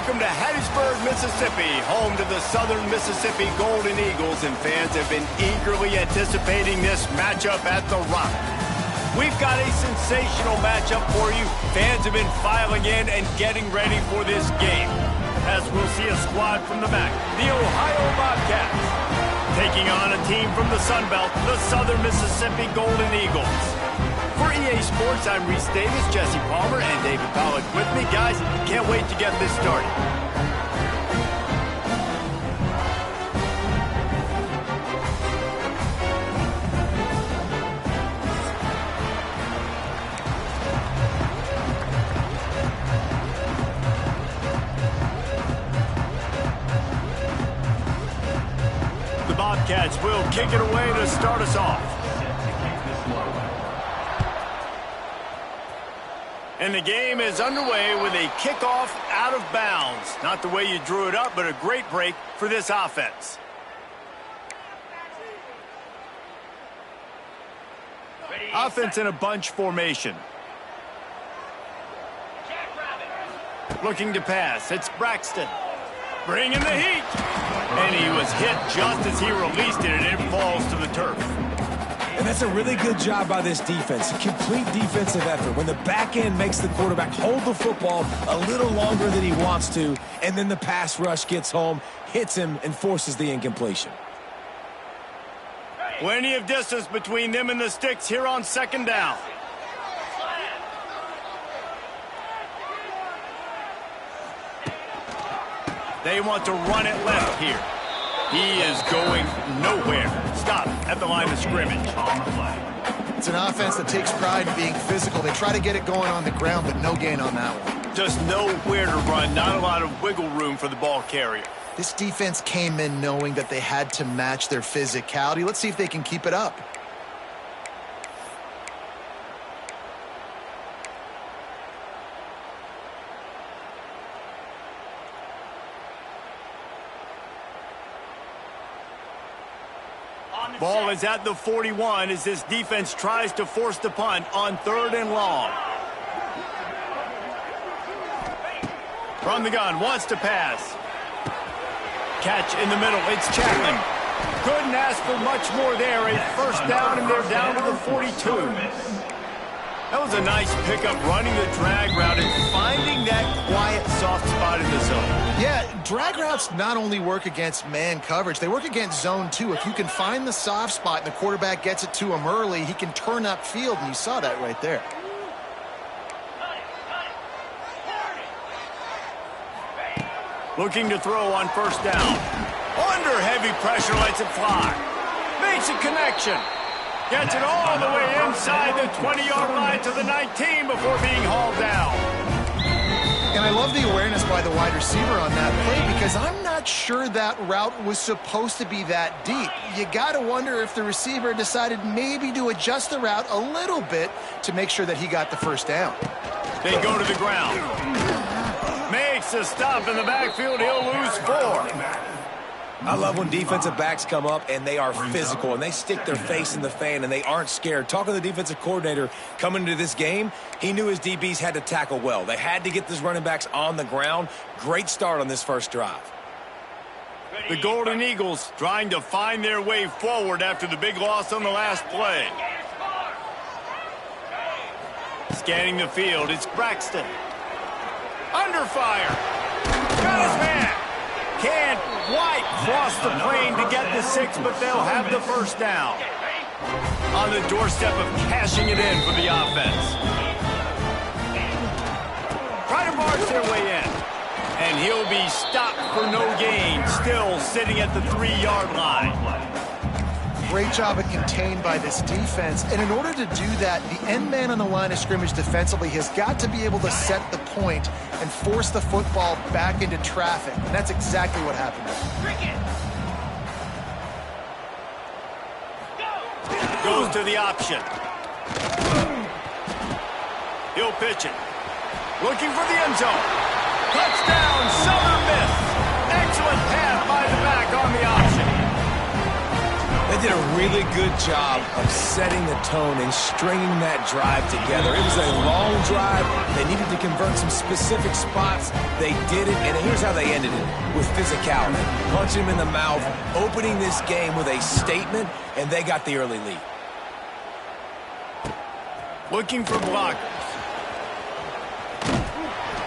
Welcome to Hattiesburg, Mississippi, home to the Southern Mississippi Golden Eagles, and fans have been eagerly anticipating this matchup at the Rock. We've got a sensational matchup for you. Fans have been filing in and getting ready for this game, as we'll see a squad from the MAC, the Ohio Bobcats, taking on a team from the Sun Belt, the Southern Mississippi Golden Eagles. For EA Sports, I'm Reese Davis, Jesse Palmer, and David Pollack with me. Guys, can't wait to get this started. The Bobcats will kick it away to start us off. And the game is underway with a kickoff out of bounds. Not the way you drew it up, but a great break for this offense. Offense in a bunch formation. Looking to pass. It's Braxton. Bringing the heat. And he was hit just as he released it, and it falls to the turf. And that's a really good job by this defense. A complete defensive effort. When the back end makes the quarterback hold the football a little longer than he wants to, and then the pass rush gets home, hits him, and forces the incompletion. Plenty of distance between them and the sticks here on second down. They want to run it left here. He is going nowhere. Stop at the line of scrimmage. It's an offense that takes pride in being physical. They try to get it going on the ground, but no gain on that one. Just nowhere to run. Not a lot of wiggle room for the ball carrier. This defense came in knowing that they had to match their physicality. Let's see if they can keep it up. Ball is at the 41 as this defense tries to force the punt on 3rd and long. From the gun, wants to pass. Catch in the middle, it's Chapman. Couldn't ask for much more there. A first down, and they're down to the 42. That was a nice pickup, running the drag route and finding that quiet, soft spot in the zone. Yeah, drag routes not only work against man coverage, they work against zone too. If you can find the soft spot and the quarterback gets it to him early, he can turn upfield, and you saw that right there. Looking to throw on first down. Under heavy pressure, lets it fly. Makes a connection. Gets it all the way inside the 20-yard line to the 19 before being hauled down. And I love the awareness by the wide receiver on that play, because I'm not sure that route was supposed to be that deep. You got to wonder if the receiver decided maybe to adjust the route a little bit to make sure that he got the first down. They go to the ground. Makes a stop in the backfield. He'll lose 4. I love when defensive backs come up and they are physical and they stick their face in the fan and they aren't scared. Talking to the defensive coordinator coming into this game, he knew his DBs had to tackle well. They had to get these running backs on the ground. Great start on this first drive. The Golden Eagles trying to find their way forward after the big loss on the last play. Scanning the field, it's Braxton. Under fire. Got his man. Can't quite cross the plane to get the 6, but they'll have the first down. On the doorstep of cashing it in for the offense. Try to march their way in. And he'll be stopped for no gain, still sitting at the 3-yard line. Great job of contained by this defense. And in order to do that, the end man on the line of scrimmage defensively has got to be able to set the point and force the football back into traffic. And that's exactly what happened. Goes to the option. He'll pitch it. Looking for the end zone. Touchdown, Southern Miss. Excellent pass by the back on the option. The did a really good job of setting the tone and stringing that drive together. It was a long drive. They needed to convert some specific spots. They did it, and here's how they ended it, with physicality. Punch him in the mouth, opening this game with a statement, and they got the early lead. Looking for blockers.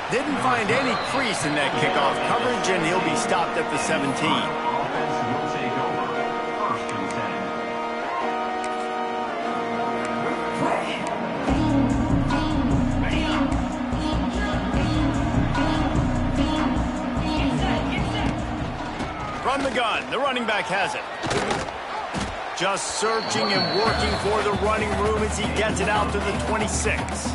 Didn't find any crease in that kickoff coverage, and he'll be stopped at the 17. From the gun, the running back has it. Just searching and working for the running room as he gets it out to the 26.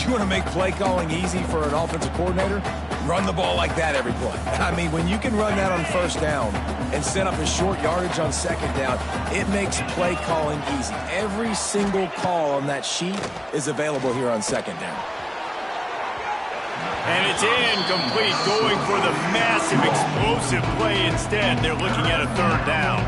You want to make play calling easy for an offensive coordinator? Run the ball like that every play. I mean, when you can run that on first down and set up a short yardage on second down, it makes play calling easy. Every single call on that sheet is available here on second down. And it's incomplete, going for the massive explosive play instead. They're looking at a third down.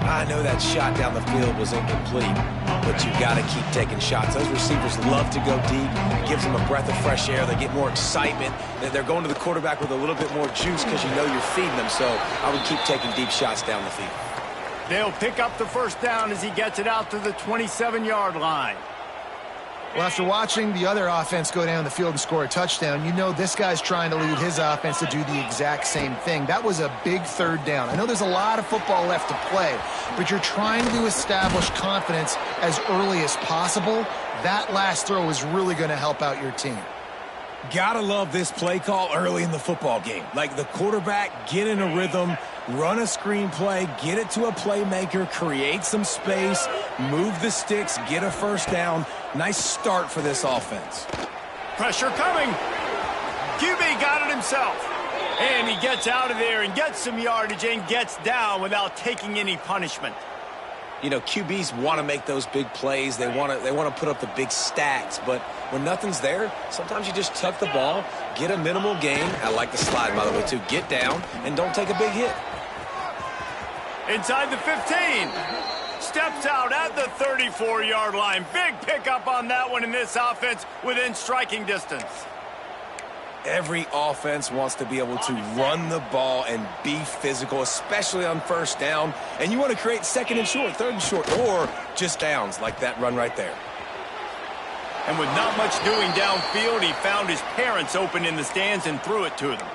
I know that shot down the field was incomplete, but you got to keep taking shots. Those receivers love to go deep. It gives them a breath of fresh air. They get more excitement. They're going to the quarterback with a little bit more juice because you know you're feeding them. So I would keep taking deep shots down the field. They'll pick up the first down as he gets it out to the 27-yard line. Well, after watching the other offense go down the field and score a touchdown, you know this guy's trying to lead his offense to do the exact same thing. That was a big third down. I know there's a lot of football left to play, but you're trying to establish confidence as early as possible. That last throw is really going to help out your team. Gotta love this play call early in the football game. Like the quarterback, get in a rhythm, run a screen play, get it to a playmaker, create some space, move the sticks, get a first down. Nice start for this offense. Pressure coming. QB got it himself. And he gets out of there and gets some yardage and gets down without taking any punishment. You know, QBs want to make those big plays. They want to put up the big stats. But when nothing's there, sometimes you just tuck the ball, get a minimal gain. I like the slide, by the way, too. Get down and don't take a big hit. Inside the 15. Steps out at the 34-yard line. Big pickup on that one in this offense within striking distance. Every offense wants to be able to run the ball and be physical, especially on first down. And you want to create second and short, third and short, or just downs like that run right there. And with not much doing downfield, he found his parents open in the stands and threw it to them.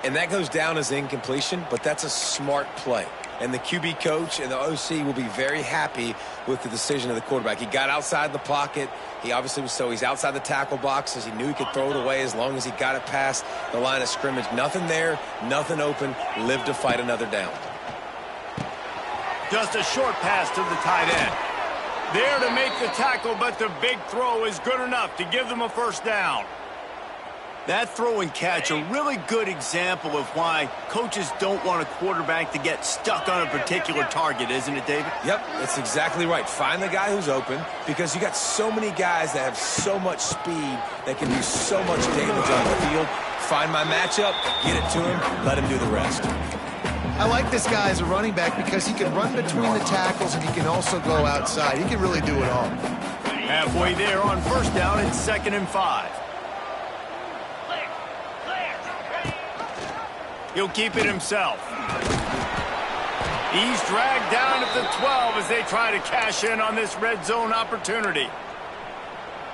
And that goes down as incompletion, but that's a smart play. And the QB coach and the OC will be very happy with the decision of the quarterback. He got outside the pocket. He obviously was he's outside the tackle boxes. He knew he could throw it away as long as he got it past the line of scrimmage. Nothing there, nothing open. Live to fight another down. Just a short pass to the tight end. There to make the tackle, but the big throw is good enough to give them a first down. That throw and catch, a really good example of why coaches don't want a quarterback to get stuck on a particular target, isn't it, David? Yep, that's exactly right. Find the guy who's open, because you got so many guys that have so much speed that can do so much damage on the field. Find my matchup, get it to him, let him do the rest. I like this guy as a running back because he can run between the tackles and he can also go outside. He can really do it all. Halfway there on first down and 2nd and 5. He'll keep it himself. He's dragged down at the 12 as they try to cash in on this red zone opportunity.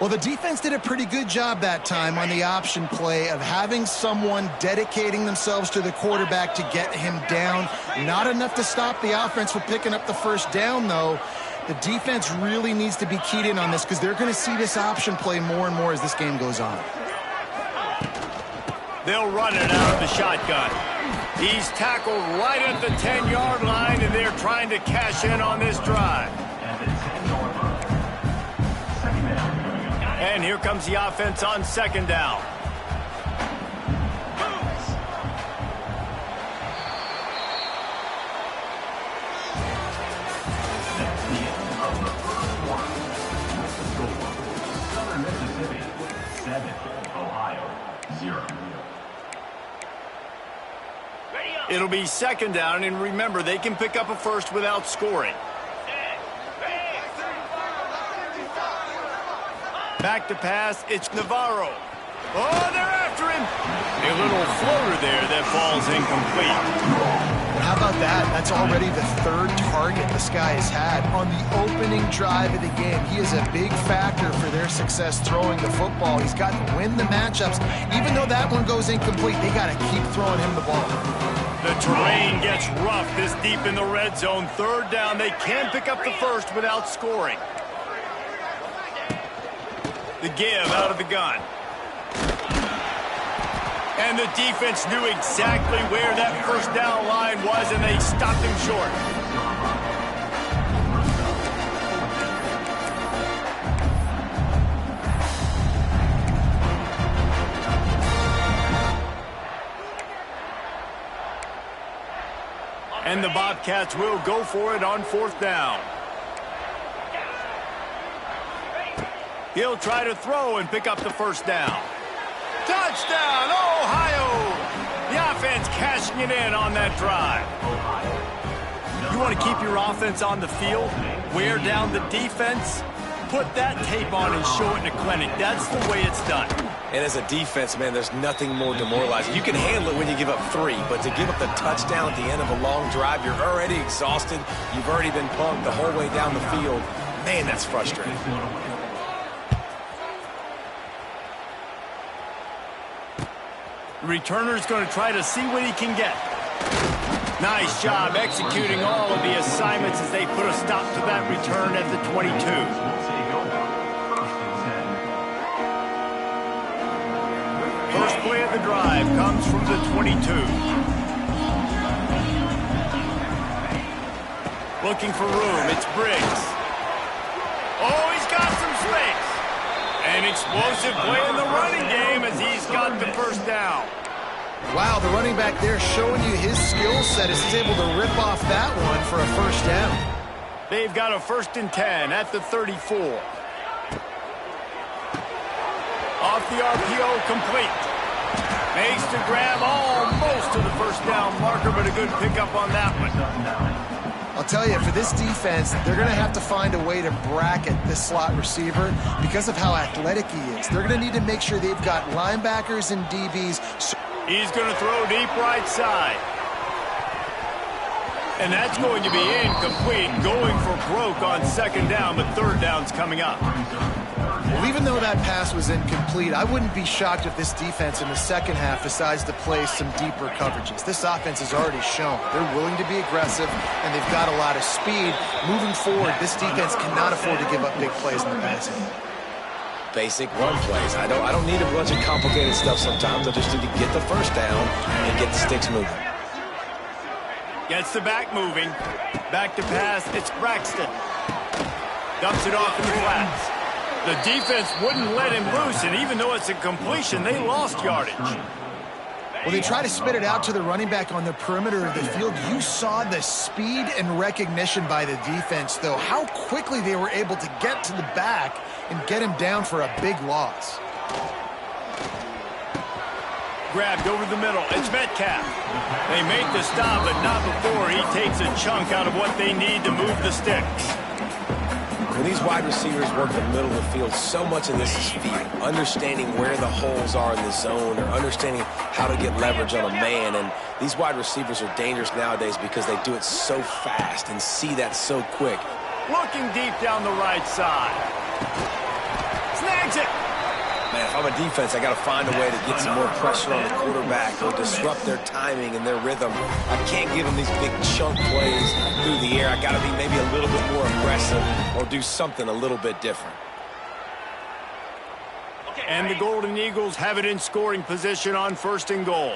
Well, the defense did a pretty good job that time on the option play of having someone dedicating themselves to the quarterback to get him down. Not enough to stop the offense from picking up the first down, though. The defense really needs to be keyed in on this because they're going to see this option play more and more as this game goes on. They'll run it out of the shotgun. He's tackled right at the 10-yard line, and they're trying to cash in on this drive. And here comes the offense on 2nd down. Southern Mississippi, 7. Ohio, 0. Ready up. It'll be second down, and remember, they can pick up a first without scoring. Back to pass, it's Navarro. Oh, they're after him. A little floater there that falls incomplete. How about that? That's already the third target this guy has had on the opening drive of the game. He is a big factor for their success throwing the football. He's got to win the matchups. Even though that one goes incomplete, they got to keep throwing him the ball. The terrain gets rough this deep in the red zone. Third down, they can pick up the first without scoring. The give out of the gun. And the defense knew exactly where that first down line was, and they stopped him short. And the Bobcats will go for it on fourth down. He'll try to throw and pick up the first down. Touchdown, Ohio! The offense cashing it in on that drive. You want to keep your offense on the field, wear down the defense, put that tape on and show it in a clinic. That's the way it's done. And as a defense, man, there's nothing more demoralizing. You can handle it when you give up 3, but to give up the touchdown at the end of a long drive, you're already exhausted. You've already been punked the whole way down the field. Man, that's frustrating. The returner's going to try to see what he can get. Nice job executing all of the assignments as they put a stop to that return at the 22. First play of the drive comes from the 22. Looking for room, it's Briggs. Oh, he's got some space. An explosive play in the running game as he's got the first down. Wow, the running back there showing you his skill set as he's able to rip off that one for a first down. They've got a 1st and 10 at the 34. Off the RPO, complete. Makes the grab almost to the first down marker, but a good pickup on that one. I'll tell you, for this defense, they're going to have to find a way to bracket this slot receiver because of how athletic he is. They're going to need to make sure they've got linebackers and DBs. He's going to throw deep right side. And that's going to be incomplete, going for broke on second down, but third down's coming up. Well, even though that pass was incomplete, I wouldn't be shocked if this defense in the second half decides to play some deeper coverages. This offense has already shown they're willing to be aggressive, and they've got a lot of speed. Moving forward, this defense cannot afford to give up big plays in the passing. Basic run plays. I don't need a bunch of complicated stuff sometimes. I just need to get the first down and get the sticks moving. Gets the back moving. Back to pass, it's Braxton. Dumps it off in the flats. The defense wouldn't let him loose, and even though it's a completion, they lost yardage. Well, they try to spit it out to the running back on the perimeter of the field. You saw the speed and recognition by the defense, though. How quickly they were able to get to the back and get him down for a big loss. Grabbed over the middle. It's Metcalf. They make the stop, but not before he takes a chunk out of what they need to move the sticks. When these wide receivers work the middle of the field, so much of this is feel. Understanding where the holes are in the zone or understanding how to get leverage on a man. And these wide receivers are dangerous nowadays because they do it so fast and see that so quick. Looking deep down the right side. Snags it. Man, if I'm a defense, I got to find a way to get some more pressure on the quarterback or disrupt their timing and their rhythm. I can't give them these big chunk plays through the air. I got to be maybe a little bit more aggressive or do something a little bit different. And the Golden Eagles have it in scoring position on 1st and goal.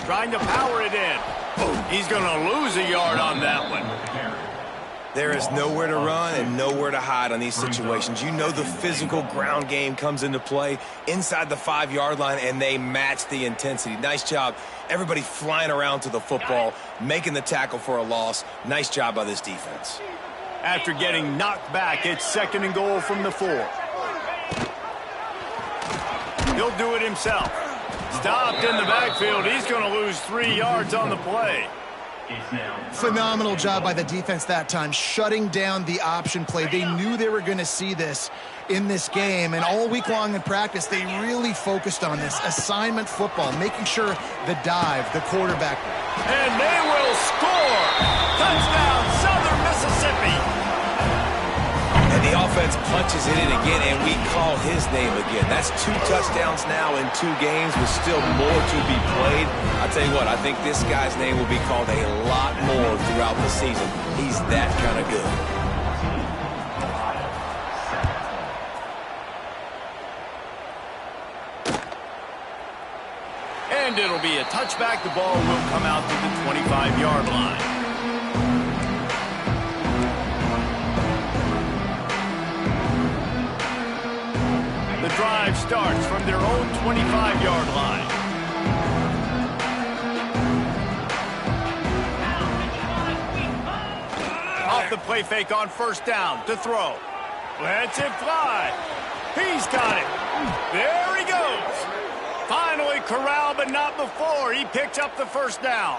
Trying to power it in. He's going to lose a yard on that one. There is nowhere to run and nowhere to hide on these situations. You know the physical ground game comes into play inside the 5-yard line, and they match the intensity. Nice job. Everybody flying around to the football, making the tackle for a loss. Nice job by this defense. After getting knocked back, it's 2nd and goal from the 4. He'll do it himself. Stopped in the backfield. He's going to lose 3 yards on the play. Phenomenal job by the defense that time, shutting down the option play. They knew they were going to see this in this game, and all week long in practice, they really focused on this assignment football, making sure the dive, the quarterback. And they will score! Touchdown, Southern Mississippi! And the offense punches it in again, and we call his name again. That's 2 touchdowns now in 2 games with still more to be played. I'll tell you what, I think this guy's name will be called a lot more throughout the season. He's that kind of good. And it'll be a touchback. The ball will come out to the 25-yard line. The drive starts from their own 25-yard line. Off the play fake on first down to throw. Lets it fly. He's got it. There he goes. Finally corralled, but not before. He picks up the first down.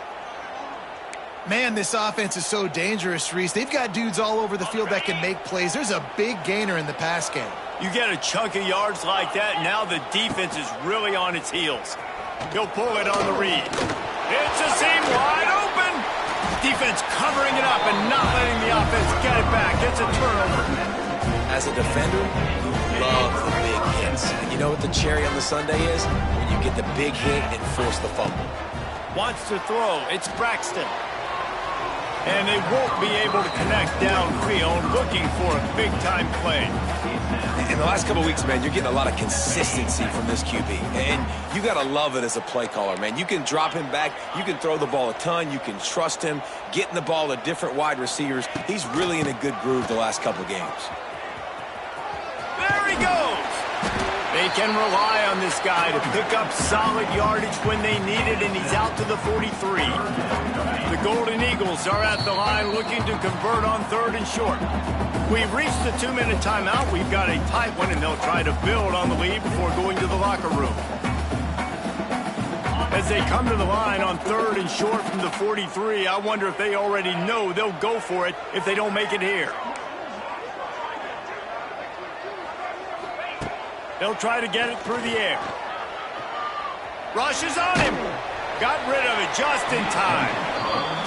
Man, this offense is so dangerous, Reese. They've got dudes all over the field that can make plays. There's a big gainer in the pass game. You get a chunk of yards like that, now the defense is really on its heels. He'll pull it on the read. It's a seam wide open. Defense covering it up and not letting the offense get it back. It's a turnover. As a defender, you love the big hits. And you know what the cherry on the sundae is? When you get the big hit and force the fumble. Wants to throw. It's Braxton. And they won't be able to connect downfield, looking for a big-time play. In the last couple of weeks, man, you're getting a lot of consistency from this QB. And you got to love it as a play caller, man. You can drop him back. You can throw the ball a ton. You can trust him. Getting the ball to different wide receivers. He's really in a good groove the last couple of games. There he goes. They can rely on this guy to pick up solid yardage when they need it, and he's out to the 43. The Golden Eagles are at the line looking to convert on 3rd and short. We've reached the 2-minute timeout. We've got a tight one, and they'll try to build on the lead before going to the locker room. As they come to the line on 3rd and short from the 43, I wonder if they already know they'll go for it if they don't make it here. They'll try to get it through the air. Rushes on him. Got rid of it just in time.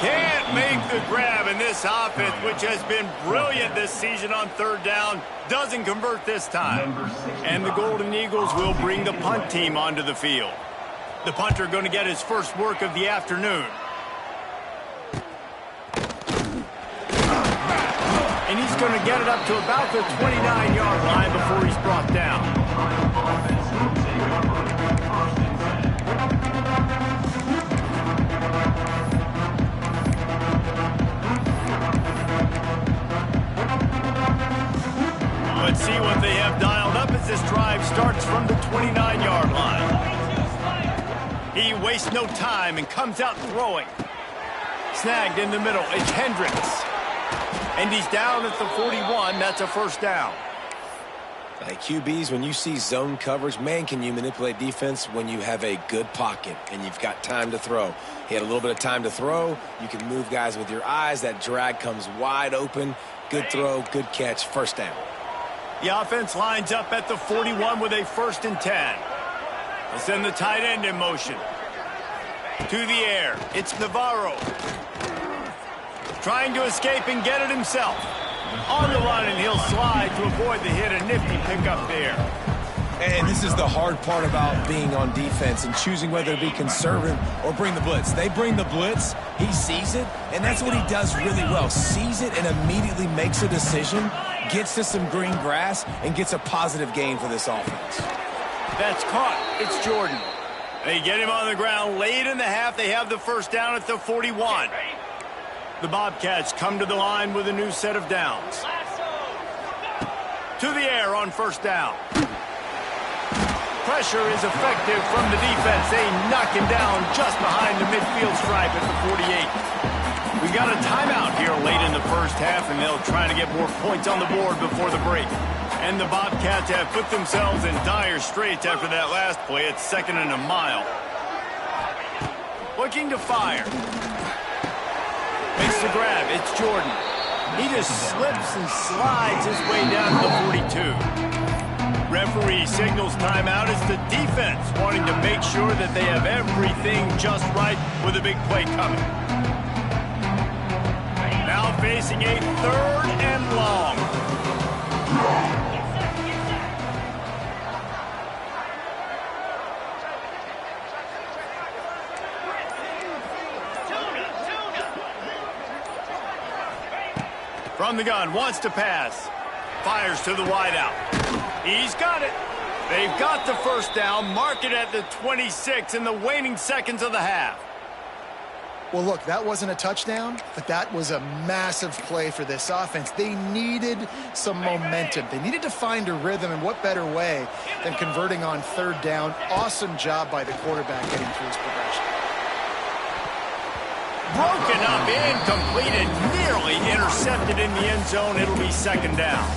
Can't make the grab, in this offense, which has been brilliant this season on 3rd down, doesn't convert this time. And the Golden Eagles will bring the punt team onto the field. The punter going to get his first work of the afternoon. And he's going to get it up to about the 29-yard line before he's brought down. Let's see what they have dialed up as this drive starts from the 29-yard line. He wastes no time and comes out throwing. Snagged in the middle. It's Hendricks. And he's down at the 41. That's a first down. Like QBs, when you see zone coverage, man, can you manipulate defense when you have a good pocket and you've got time to throw. He had a little bit of time to throw. You can move guys with your eyes. That drag comes wide open. Good throw, good catch, first down. The offense lines up at the 41 with a 1st and 10. They'll send the tight end in motion. To the air. It's Navarro. Trying to escape and get it himself. On the run, and he'll slide to avoid the hit. A nifty pickup there. And this is the hard part about being on defense and choosing whether to be conservative or bring the blitz. They bring the blitz, he sees it, and that's what he does really well. Sees it and immediately makes a decision, gets to some green grass, and gets a positive gain for this offense. That's caught. It's Jordan. They get him on the ground late in the half. They have the first down at the 41. The Bobcats come to the line with a new set of downs. To the air on first down. Pressure is effective from the defense. They knock him down just behind the midfield stripe at the 48. We got a timeout here late in the first half, and they'll try to get more points on the board before the break. And the Bobcats have put themselves in dire straits after that last play. It's 2nd and a mile. Looking to fire. Makes the grab. It's Jordan. He just slips and slides his way down to the 42. Referee signals timeout. It's the defense wanting to make sure that they have everything just right with a big play coming. Now facing a 3rd and long. From the gun, wants to pass. Fires to the wideout. He's got it. They've got the first down. Mark it at the 26 in the waning seconds of the half. Well, look, that wasn't a touchdown, but that was a massive play for this offense. They needed some momentum. They needed to find a rhythm, and what better way than converting on 3rd down. Awesome job by the quarterback getting through his progression. Broken up, incomplete, and nearly intercepted in the end zone. It'll be 2nd down.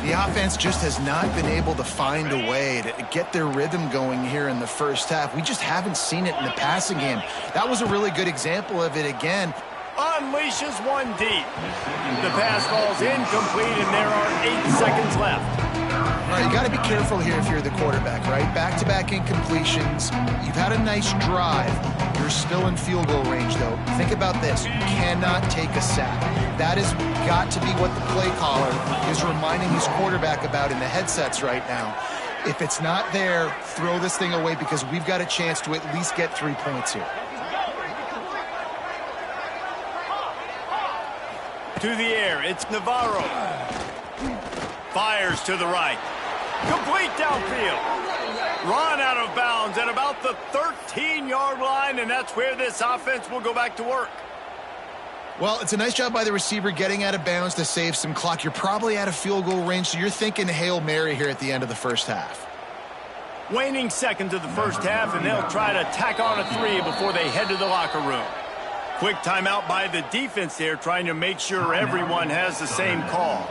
The offense just has not been able to find a way to get their rhythm going here in the first half. We just haven't seen it in the passing game. That was a really good example of it again. Unleashes one deep. The pass falls incomplete, and there are 8 seconds left. All right, you got to be careful here if you're the quarterback, right? Back-to-back incompletions. You've had a nice drive. You're still in field goal range, though. Think about this. You cannot take a sack. That has got to be what the play caller is reminding his quarterback about in the headsets right now. If it's not there, throw this thing away because we've got a chance to at least get 3 points here. To the air, it's Navarro. Fires to the right. Complete downfield. Run out of bounds at about the 13-yard line, and that's where this offense will go back to work. Well, it's a nice job by the receiver getting out of bounds to save some clock. You're probably out of field goal range, so you're thinking Hail Mary here at the end of the first half. Waning seconds of the first half, and they'll try to tack on a 3 before they head to the locker room. Quick timeout by the defense there, trying to make sure everyone has the same call.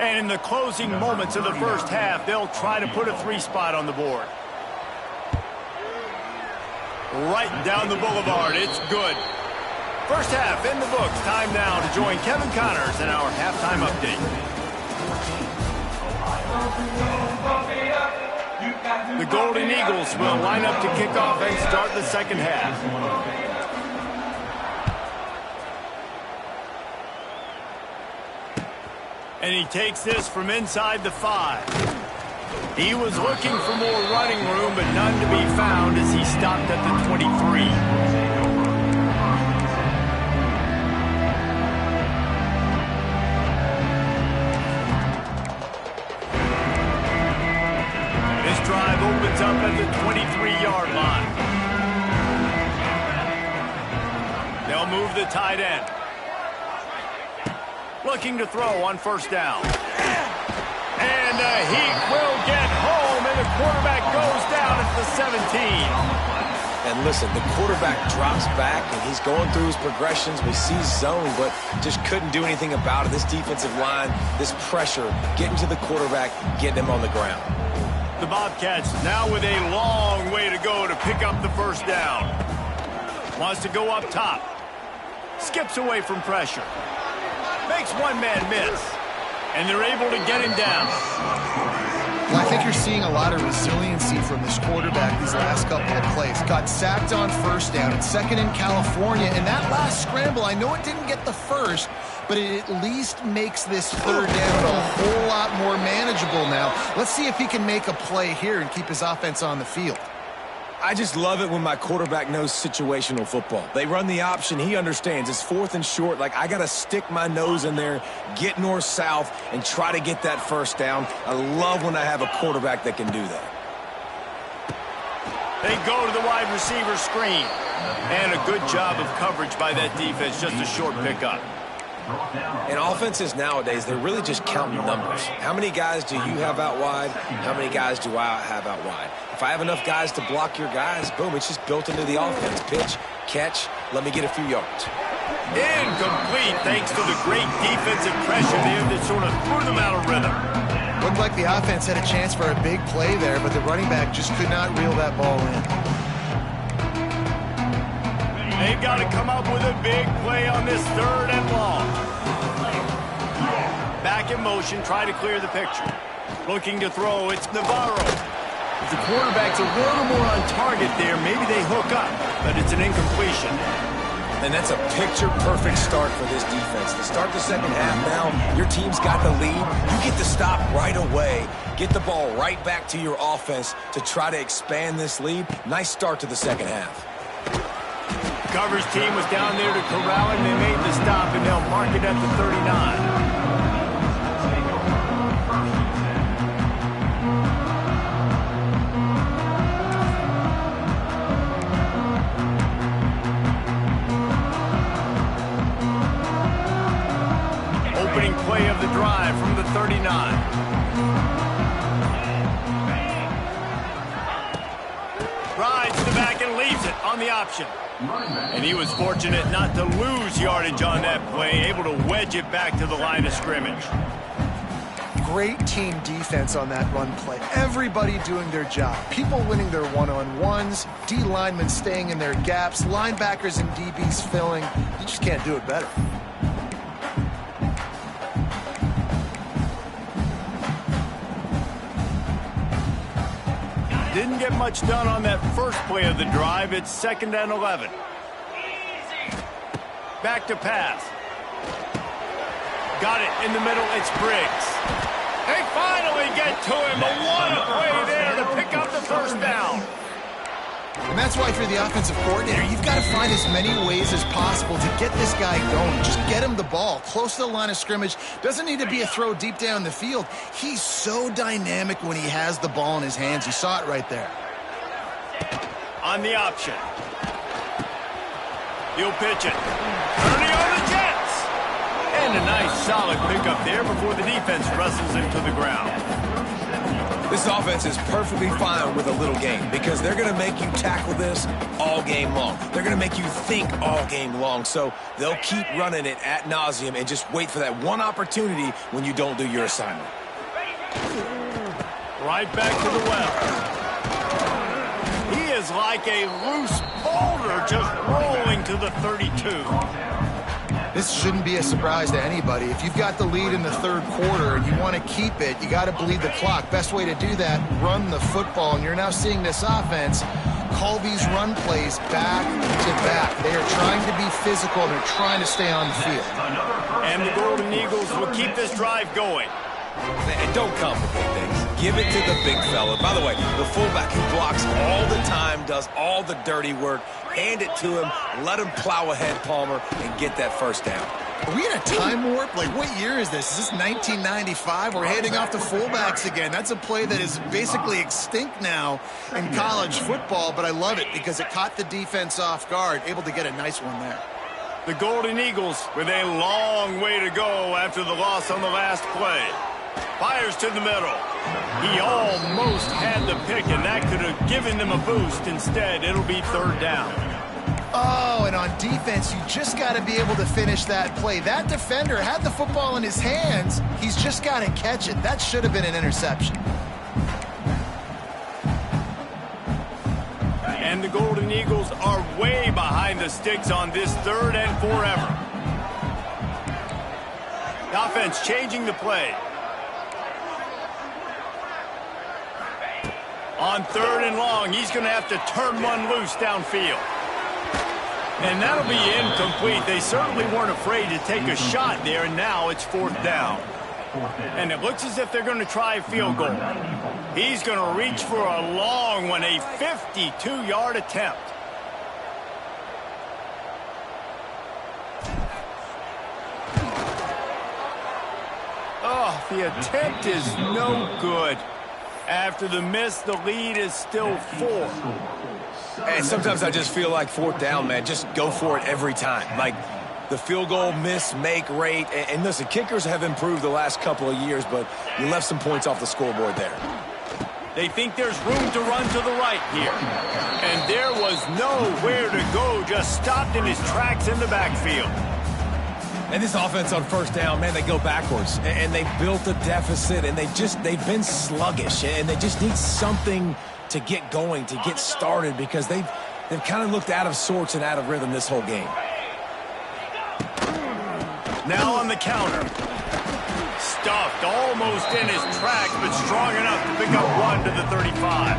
And in the closing moments of the first half, they'll try to put a 3 spot on the board. Right down the boulevard, it's good. First half in the books. Time now to join Kevin Connors in our halftime update. The Golden Eagles will line up to kick off and start the second half. And he takes this from inside the 5. He was looking for more running room, but none to be found as he stopped at the 23. This drive opens up at the 23-yard line. They'll move the tight end. Looking to throw on first down. And he will get home, and the quarterback goes down at the 17. And listen, the quarterback drops back, and he's going through his progressions. We see zone, but just couldn't do anything about it. This defensive line, this pressure, getting to the quarterback, getting him on the ground. The Bobcats now with a long way to go to pick up the first down. Wants to go up top. Skips away from pressure. Makes one man miss. And they're able to get him down. Well, I think you're seeing a lot of resiliency from this quarterback these last couple of plays. Got sacked on first down. It's second in California. And that last scramble, I know it didn't get the first, but it at least makes this third down a whole lot more manageable now. Let's see if he can make a play here and keep his offense on the field. I just love it when my quarterback knows situational football. They run the option. He understands. It's fourth and short. Like, I got to stick my nose in there, get north-south, and try to get that first down. I love when I have a quarterback that can do that. They go to the wide receiver screen. And a good job of coverage by that defense. Just a short pickup. In offenses nowadays, they're really just counting numbers. How many guys do you have out wide? How many guys do I have out wide? If I have enough guys to block your guys, boom, it's just built into the offense. Pitch, catch, let me get a few yards. Incomplete thanks to the great defensive pressure there that sort of threw them out of rhythm. Looked like the offense had a chance for a big play there, but the running back just could not reel that ball in. They've got to come up with a big play on this 3rd and long. Back in motion, try to clear the picture. Looking to throw, it's Navarro. If the quarterback's a little more on target there, maybe they hook up, but it's an incompletion. And that's a picture-perfect start for this defense. To start the second half now, your team's got the lead. You get to stop right away, get the ball right back to your offense to try to expand this lead. Nice start to the second half. Coverage team was down there to corral him. They made the stop, and they'll mark it at the 39. Opening play of the drive from the 39. Rides to the back and leaves it on the option. And he was fortunate not to lose yardage on that play, able to wedge it back to the line of scrimmage. Great team defense on that run play. Everybody doing their job. People winning their one-on-ones, D linemen staying in their gaps, linebackers and DBs filling. You just can't do it better. Didn't get much done on that first play of the drive. It's 2nd and 11. Back to pass. Got it in the middle. It's Briggs. They finally get to him. But what a play there to pick up the first down. And that's why, if you're the offensive coordinator, you've got to find as many ways as possible to get this guy going. Just get him the ball close to the line of scrimmage. Doesn't need to be a throw deep down the field. He's so dynamic when he has the ball in his hands. You saw it right there. On the option. He'll pitch it. 30 on the Jets. And a nice solid pickup there before the defense wrestles him to the ground. This offense is perfectly fine with a little game because they're going to make you tackle this all game long. They're going to make you think all game long. So they'll keep running it ad nauseum and just wait for that one opportunity when you don't do your assignment. Right back to the well. He is like a loose boulder just rolling to the 32. This shouldn't be a surprise to anybody. If you've got the lead in the 3rd quarter and you want to keep it, you got to bleed the clock. Best way to do that, run the football. And you're now seeing this offense call these run plays back to back. They are trying to be physical. They're trying to stay on the field. And the Golden Eagles will keep this drive going. And don't complicate things. Give it to the big fella. By the way, the fullback who blocks all the time, does all the dirty work. Hand it to him. Let him plow ahead, Palmer, and get that first down. Are we in a time warp? Like, what year is this? Is this 1995? We're handing off to fullbacks again. That's a play that is basically extinct now in college football, but I love it because it caught the defense off guard, able to get a nice one there. The Golden Eagles with a long way to go after the loss on the last play. Fires to the middle. He almost had the pick, and that could have given them a boost. Instead, it'll be 3rd down. Oh, and on defense, you just got to be able to finish that play. That defender had the football in his hands. He's just got to catch it. That should have been an interception. And the Golden Eagles are way behind the sticks on this 3rd and forever. The offense changing the play. On 3rd and long, he's going to have to turn one loose downfield. And that'll be incomplete. They certainly weren't afraid to take a shot there, and now it's 4th down. And it looks as if they're going to try a field goal. He's going to reach for a long one, a 52-yard attempt. Oh, the attempt is no good. After the miss, the lead is still 4. And sometimes I just feel like 4th down, man. Just go for it every time. Like the field goal miss, make rate. And listen, kickers have improved the last couple of years, but you left some points off the scoreboard there. They think there's room to run to the right here. And there was nowhere to go, just stopped in his tracks in the backfield. And this offense on first down, man, they go backwards. And they built a deficit, and they've been sluggish. And they just need something to get going, to get started, because they've kind of looked out of sorts and out of rhythm this whole game. Now on the counter. Stuffed almost in his tracks, but strong enough to pick up 1 to the 35.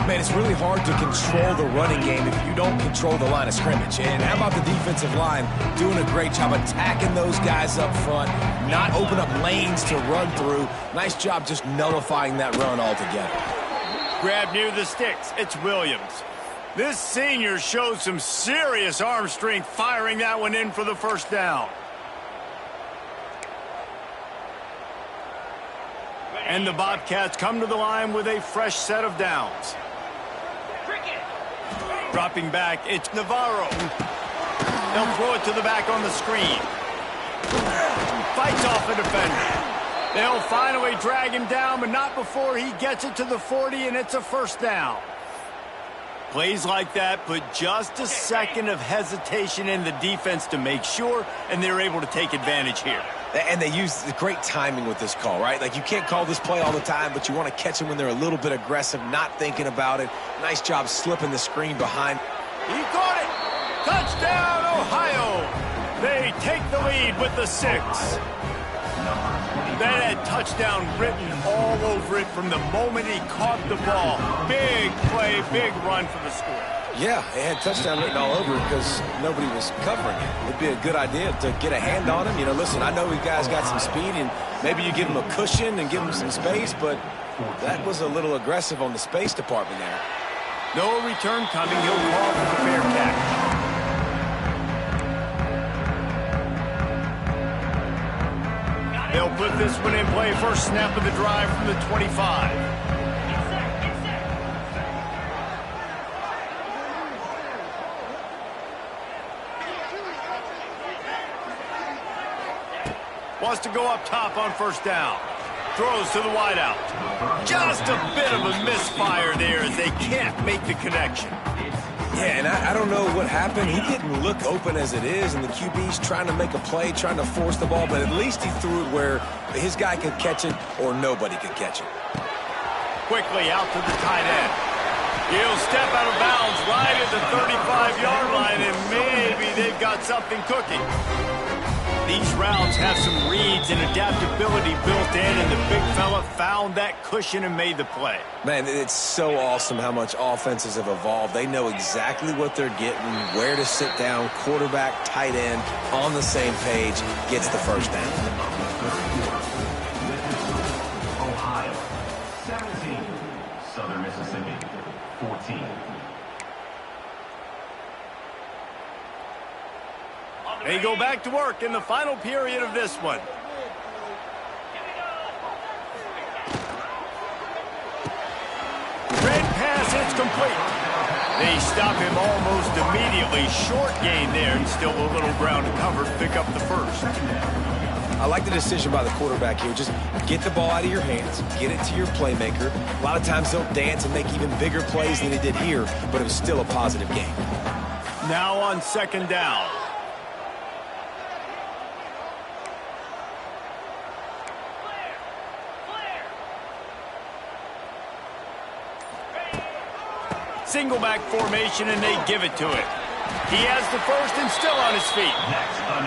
Man, it's really hard to control the running game if you don't control the line of scrimmage. And how about the defensive line doing a great job attacking those guys up front, not open up lanes to run through. Nice job just nullifying that run altogether. Grab near the sticks. It's Williams. This senior shows some serious arm strength firing that one in for the first down. And the Bobcats come to the line with a fresh set of downs. Dropping back, it's Navarro. They'll throw it to the back on the screen. Fights off a defender. They'll finally drag him down, but not before he gets it to the 40, and it's a first down. Plays like that put just a second of hesitation in the defense to make sure, and they're able to take advantage here. And they use the great timing with this call, right? Like, you can't call this play all the time, but you want to catch them when they're a little bit aggressive, not thinking about it. Nice job slipping the screen behind. He caught it! Touchdown, Ohio! They take the lead with the 6. That had touchdown written all over it from the moment he caught the ball. Big play, big run for the score. Yeah, it had touchdown written all over it because nobody was covering it. It'd be a good idea to get a hand on him. You know, listen, I know you guys got some speed, and maybe you give him a cushion and give him some space, but that was a little aggressive on the space department there. No return coming. He'll call for the fair catch. They'll put this one in play. First snap of the drive from the 25. Wants to go up top on first down. Throws to the wideout. Just a bit of a misfire there as they can't make the connection. Yeah, and I don't know what happened. He didn't look open as it is, and the QB's trying to make a play, trying to force the ball, but at least he threw it where his guy could catch it or nobody could catch it. Quickly out to the tight end. He'll step out of bounds right at the 35-yard line, and maybe they've got something cooking. These routes have some reads and adaptability built in, and the big fella found that cushion and made the play. Man, it's so awesome how much offenses have evolved. They know exactly what they're getting, where to sit down, quarterback, tight end, on the same page, gets the first down. Ohio, 17. Southern Mississippi, 14. They go back to work in the final period of this one. Red pass, it's complete. They stop him almost immediately. Short gain there, and still a little ground to cover to pick up the first. I like the decision by the quarterback here. Just get the ball out of your hands, get it to your playmaker. A lot of times they'll dance and make even bigger plays than he did here, but it was still a positive game. Now on second down. Single back formation, and they give it to it. He has the first and still on his feet.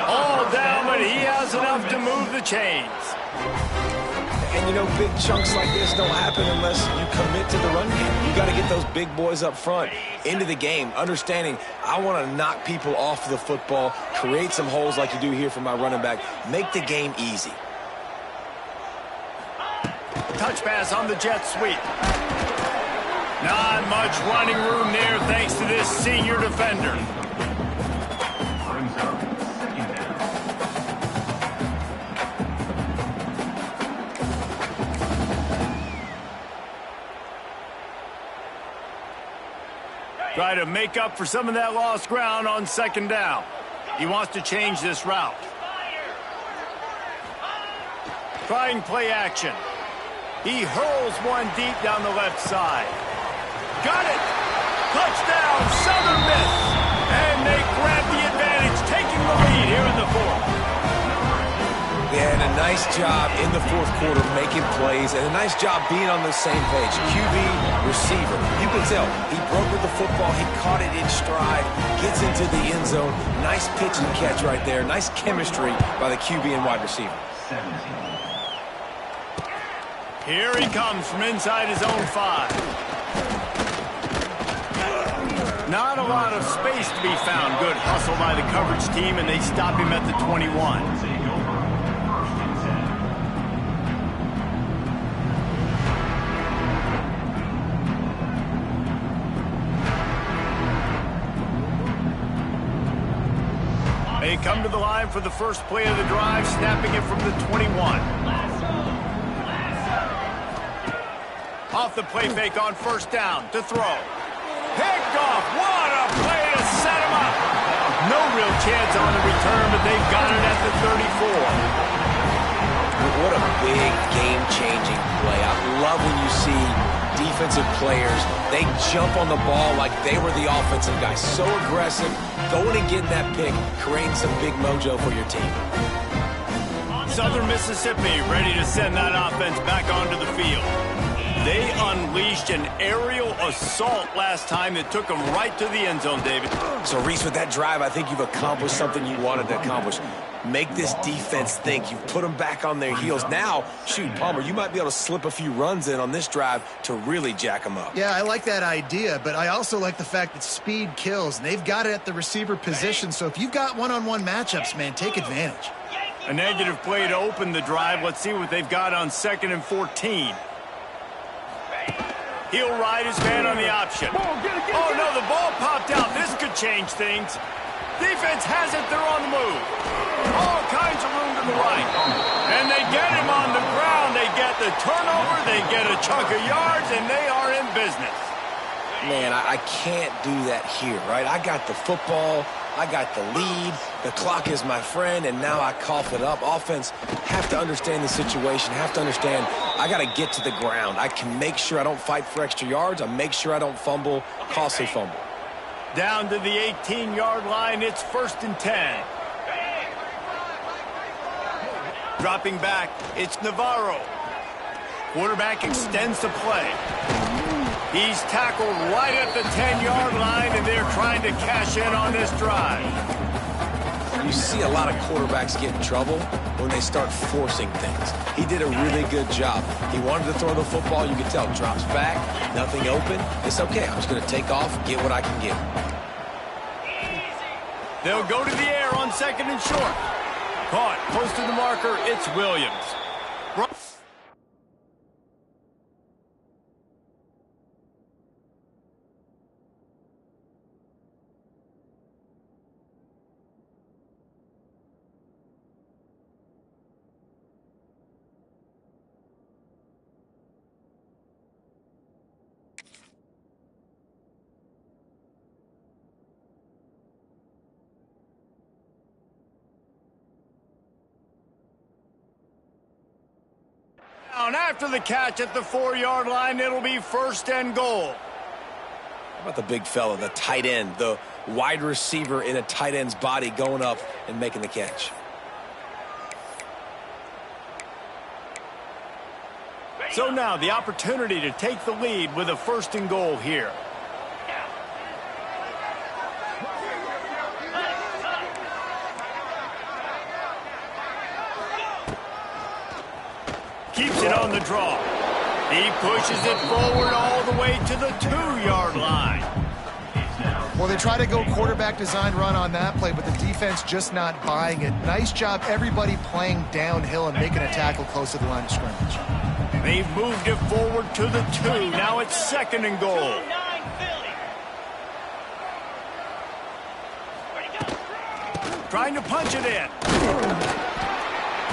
All down, but he has enough to move the chains. And, you know, big chunks like this don't happen unless you commit to the run game. You got to get those big boys up front into the game, understanding I want to knock people off the football, create some holes like you do here for my running back, make the game easy. Touch pass on the jet sweep. Not much running room there thanks to this senior defender. Brings up second down. Try to make up for some of that lost ground on second down. He wants to change this route. Trying play action. He hurls one deep down the left side. Got it! Touchdown, Southern Miss! And they grab the advantage, taking the lead here in the fourth. Yeah, and a nice job in the fourth quarter making plays, and a nice job being on the same page. QB, receiver. You can tell he broke with the football. He caught it in stride, gets into the end zone. Nice pitch and catch right there. Nice chemistry by the QB and wide receiver. 17. Here he comes from inside his own 5. Not a lot of space to be found. Good hustle by the coverage team, and they stop him at the 21. They come to the line for the first play of the drive, snapping it from the 21. Off the play fake on first down to throw. Picked off. What a play to set him up. No real chance on the return, but they've got it at the 34. What a big game-changing play. I love when you see defensive players, they jump on the ball like they were the offensive guy. So aggressive, going and getting that pick, creating some big mojo for your team. Southern Mississippi ready to send that offense back onto the field. They unleashed an aerial assault last time that took them right to the end zone, David. So, Reese, with that drive, I think you've accomplished something you wanted to accomplish. Make this defense think. You've put them back on their heels. Now, shoot, Palmer, you might be able to slip a few runs in on this drive to really jack them up. Yeah, I like that idea, but I also like the fact that speed kills, and they've got it at the receiver position. So if you've got one-on-one matchups, man, take advantage. A negative play to open the drive. Let's see what they've got on 2nd and 14. He'll ride his man on the option. Oh, no, the ball popped out. This could change things. Defense has it. They're on the move. All kinds of room to the right. And they get him on the ground. They get the turnover. They get a chunk of yards, and they are in business. Man, I can't do that here, right? I got the football. I got the lead. The clock is my friend, and now I cough it up. Offense have to understand the situation, have to understand I got to get to the ground. I can make sure I don't fight for extra yards. I make sure I don't fumble, costly fumble. Down to the 18-yard line, it's 1st and 10. Dropping back, it's Navarro. Quarterback extends the play. He's tackled right at the 10-yard line, and they're trying to cash in on this drive. You see a lot of quarterbacks get in trouble when they start forcing things. He did a really good job. He wanted to throw the football. You can tell. Drops back, nothing open. It's okay. I'm just going to take off, get what I can get. They'll go to the air on 2nd and short. Caught close to the marker. It's Williams. After the catch at the 4-yard line, it'll be 1st and goal. How about the big fella, the tight end, the wide receiver in a tight end's body going up and making the catch? So now the opportunity to take the lead with a 1st and goal here. Keeps it on the draw. He pushes it forward all the way to the 2-yard line. Well, they try to go quarterback design run on that play, but the defense just not buying it. Nice job, everybody playing downhill and making a tackle close to the line of scrimmage. They've moved it forward to the 2. Now it's 2nd and goal. Trying to punch it in.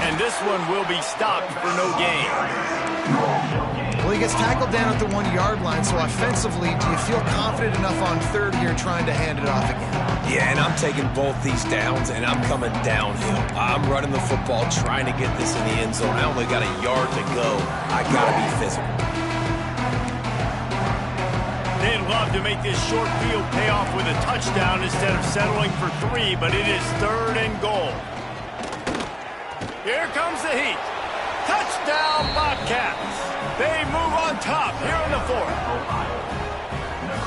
And this one will be stopped for no gain. Well, Well, he gets tackled down at the 1-yard line, so offensively, do you feel confident enough on third here trying to hand it off again? Yeah, and I'm taking both these downs, and I'm coming downhill. I'm running the football, trying to get this in the end zone. I only got a yard to go. I got to be physical. They'd love to make this short field pay off with a touchdown instead of settling for 3, but it is 3rd and goal. Here comes the heat. Touchdown, Bobcats. They move on top here in the 4th.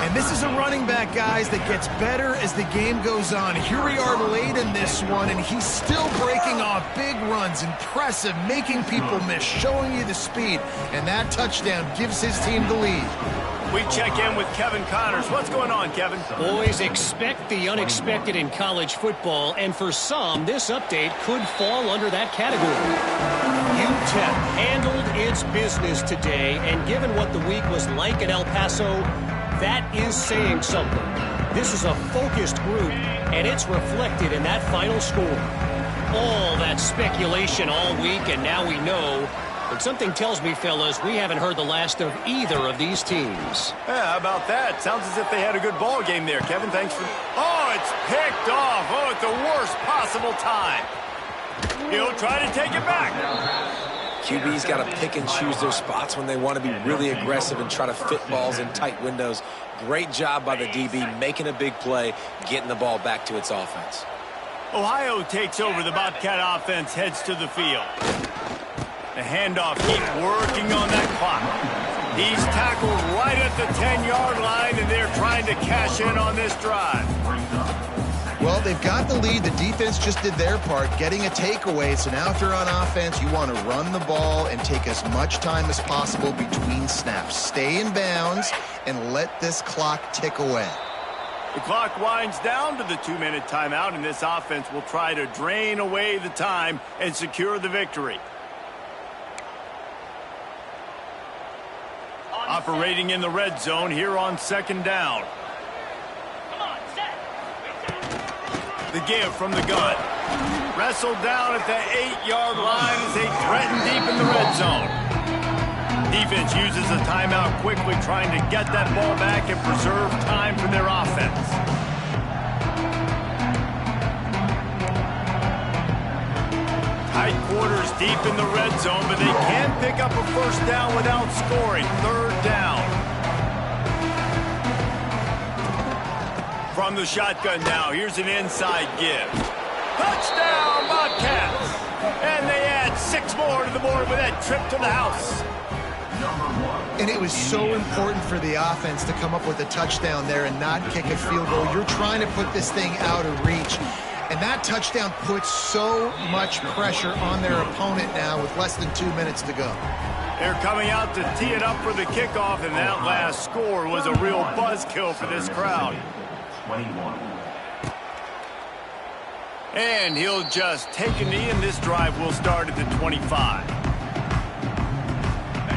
And this is a running back, guys, that gets better as the game goes on. Here we are late in this one, and he's still breaking off big runs. Impressive, making people miss, showing you the speed. And that touchdown gives his team the lead. We check in with Kevin Connors. What's going on, Kevin? Boys, expect the unexpected in college football, and for some, this update could fall under that category. UTEP handled its business today, and given what the week was like in El Paso, that is saying something. This is a focused group, and it's reflected in that final score. All that speculation all week, and now we know. But something tells me, fellas, we haven't heard the last of either of these teams. Yeah, how about that? Sounds as if they had a good ball game there, Kevin. Thanks for... Oh, it's picked off. Oh, at the worst possible time. He'll try to take it back. QB's got to pick and choose their spots when they want to be really aggressive and try to fit balls in tight windows. Great job by the DB, making a big play, getting the ball back to its offense. Ohio takes over. The Bobcat offense heads to the field. The handoff, keep working on that clock. He's tackled right at the 10-yard line, and they're trying to cash in on this drive. Well, they've got the lead. The defense just did their part, getting a takeaway. So now if you're on offense, you want to run the ball and take as much time as possible between snaps. Stay in bounds and let this clock tick away. The clock winds down to the 2-minute timeout, and this offense will try to drain away the time and secure the victory. Operating in the red zone here on 2nd down. The give from the gun. Wrestled down at the 8-yard line as they threaten deep in the red zone. Defense uses a timeout quickly, trying to get that ball back and preserve time for their offense. Tight quarters deep in the red zone, but they can't pick up a first down without scoring. 3rd down. From the shotgun now, here's an inside give. Touchdown, Bobcats! And they add 6 more to the board with that trip to the house. And it was so important for the offense to come up with a touchdown there and not kick a field goal. You're trying to put this thing out of reach. And that touchdown puts so much pressure on their opponent now with less than 2 minutes to go. They're coming out to tee it up for the kickoff, and that last score was a real buzzkill for this crowd. 21. And he'll just take a knee, and this drive will start at the 25.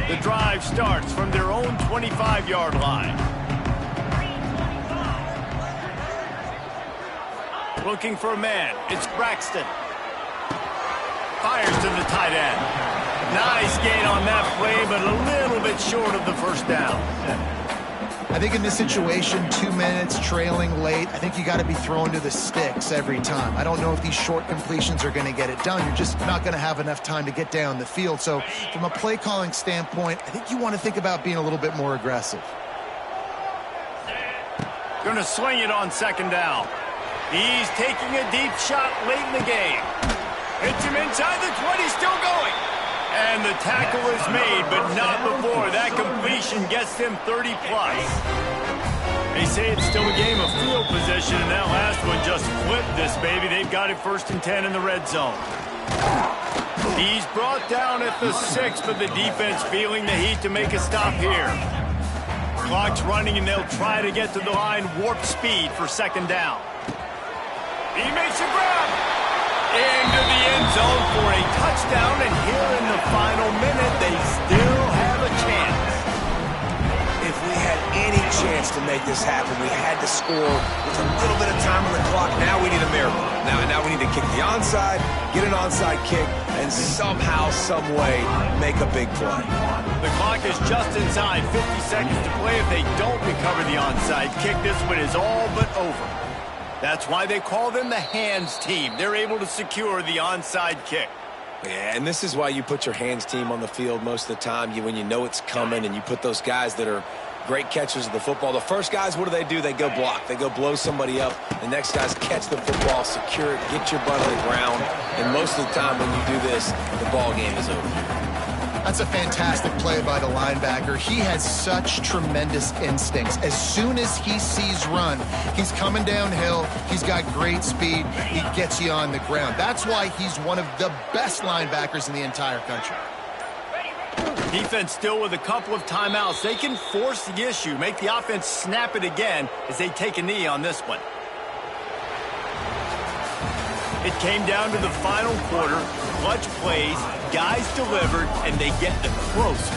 The drive starts from their own 25-yard line. Looking for a man. It's Braxton. Fires to the tight end. Nice gain on that play, but a little bit short of the first down. I think in this situation, 2 minutes, trailing late, I think you got to be thrown to the sticks every time. I don't know if these short completions are going to get it done. You're just not going to have enough time to get down the field. So from a play calling standpoint, I think you want to think about being a little bit more aggressive. Going to swing it on 2nd down. He's taking a deep shot late in the game. Hits him inside the 20, still going. And the tackle is made, but not before. That completion gets them 30-plus. They say it's still a game of field position, and that last one just flipped this baby. They've got it 1st and 10 in the red zone. He's brought down at the 6, but the defense feeling the heat to make a stop here. Clock's running, and they'll try to get to the line warp speed for 2nd down. He makes a grab into the end zone for a touchdown, and here in the final minute, they still have a chance. If we had any chance to make this happen. We had to score with a little bit of time on the clock. Now we need a miracle. Now we need to kick the onside, get an onside kick, and somehow, some way, make a big play. The clock is just inside 50 seconds to play. If they don't recover the onside kick, this one is all but over. That's why they call them the hands team. They're able to secure the onside kick. Yeah, and this is why you put your hands team on the field most of the time when you know it's coming, and you put those guys that are great catchers of the football. The first guys, what do? They go block. They go blow somebody up. The next guys catch the football, secure it, get your butt on the ground. And most of the time when you do this, the ball game is over. That's a fantastic play by the linebacker. He has such tremendous instincts. As soon as he sees run, he's coming downhill. He's got great speed. He gets you on the ground. That's why he's one of the best linebackers in the entire country. Defense still with a couple of timeouts. They can force the issue, make the offense snap it again as they take a knee on this one. It came down to the final quarter. Clutch plays, guys delivered, and they get the close